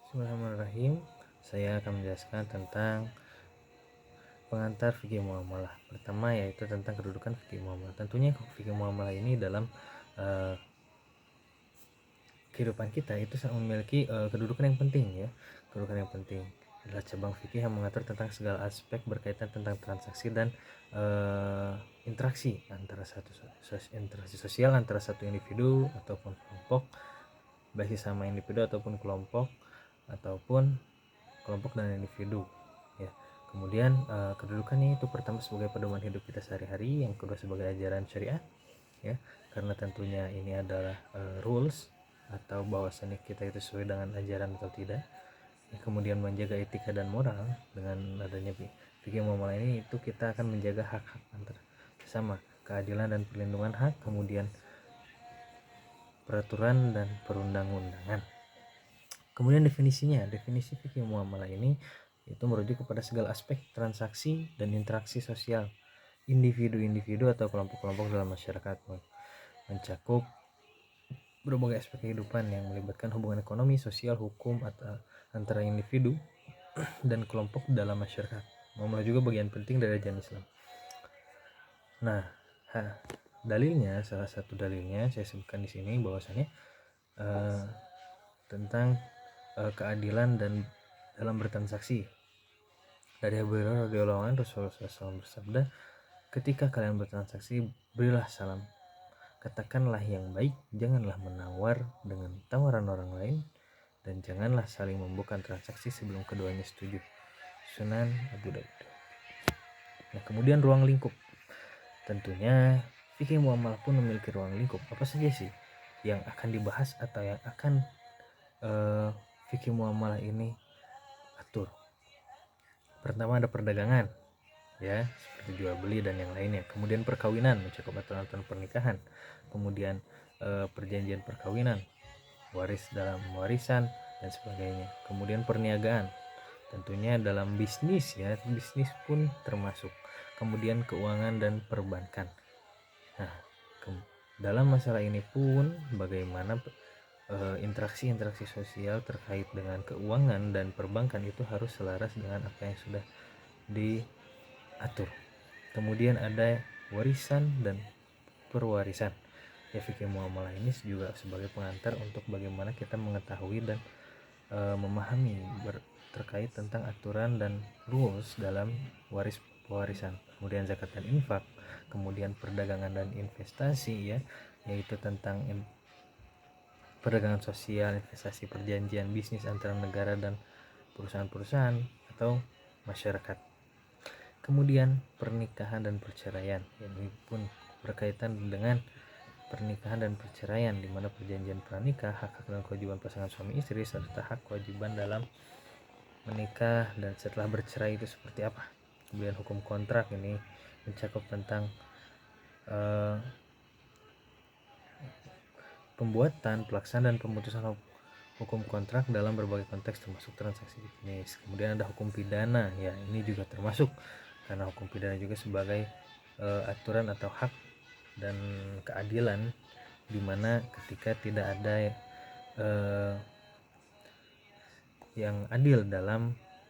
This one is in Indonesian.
Bismillahirrahmanirrahim. Saya akan menjelaskan tentang pengantar fikih muamalah. Pertama yaitu tentang kedudukan fikih muamalah. Tentunya fikih muamalah ini dalam kehidupan kita itu memiliki kedudukan yang penting ya. Kedudukan yang penting adalah cabang fikih yang mengatur tentang segala aspek berkaitan tentang transaksi dan interaksi interaksi sosial antara satu individu ataupun kelompok, baik sama individu ataupun kelompok dan individu ya. Kemudian kedudukannya itu pertama sebagai pedoman hidup kita sehari-hari, yang kedua sebagai ajaran syariat ya, karena tentunya ini adalah rules atau bahwasannya kita itu sesuai dengan ajaran atau tidak ya. Kemudian menjaga etika dan moral, dengan adanya fikih muamalah ini itu kita akan menjaga hak-hak antar sesama, keadilan dan perlindungan hak, kemudian peraturan dan perundang-undangan. Kemudian definisi fikih muamalah ini itu merujuk kepada segala aspek transaksi dan interaksi sosial individu-individu atau kelompok-kelompok dalam masyarakat, mencakup berbagai aspek kehidupan yang melibatkan hubungan ekonomi, sosial, hukum atau antara individu dan kelompok dalam masyarakat. Muamalah juga bagian penting dari ajaran Islam. Nah, dalilnya, salah satu dalilnya saya sebutkan di sini bahwasanya tentang keadilan dan dalam bertransaksi. Dari Abu Hurairah radhiyallahu anhu, Rasulullah SAW bersabda, ketika kalian bertransaksi, berilah salam, katakanlah yang baik, janganlah menawar dengan tawaran orang lain, dan janganlah saling membuka transaksi sebelum keduanya setuju. Sunan Abu Daud. Nah, kemudian ruang lingkup. Tentunya fikih muamalah pun memiliki ruang lingkup. Apa saja sih yang akan dibahas atau yang akan fikih muamalah ini atur? Pertama ada perdagangan ya, seperti jual beli dan yang lainnya. Kemudian perkawinan, mencakup aturan pernikahan. Kemudian perjanjian perkawinan, waris dalam warisan dan sebagainya. Kemudian perniagaan, tentunya dalam bisnis ya, bisnis pun termasuk. Kemudian keuangan dan perbankan. Nah, dalam masalah ini pun bagaimana interaksi sosial terkait dengan keuangan dan perbankan itu harus selaras dengan apa yang sudah diatur. Kemudian ada warisan dan perwarisan ya. Fikih muamalah ini juga sebagai pengantar untuk bagaimana kita mengetahui dan memahami terkait tentang aturan dan rules dalam warisan. Kemudian zakat dan infak, kemudian perdagangan dan investasi ya, yaitu tentang perdagangan sosial, investasi, perjanjian bisnis antara negara dan perusahaan-perusahaan atau masyarakat. Kemudian pernikahan dan perceraian, ini pun berkaitan dengan pernikahan dan perceraian, di mana perjanjian pranikah, hak-hak dan kewajiban pasangan suami istri, serta hak kewajiban dalam menikah dan setelah bercerai itu seperti apa. Kemudian hukum kontrak, ini mencakup tentang pembuatan, pelaksanaan dan pemutusan hukum kontrak dalam berbagai konteks termasuk transaksi bisnis. Kemudian ada hukum pidana ya, ini juga termasuk karena hukum pidana juga sebagai aturan atau hak dan keadilan, di mana ketika tidak ada yang adil dalam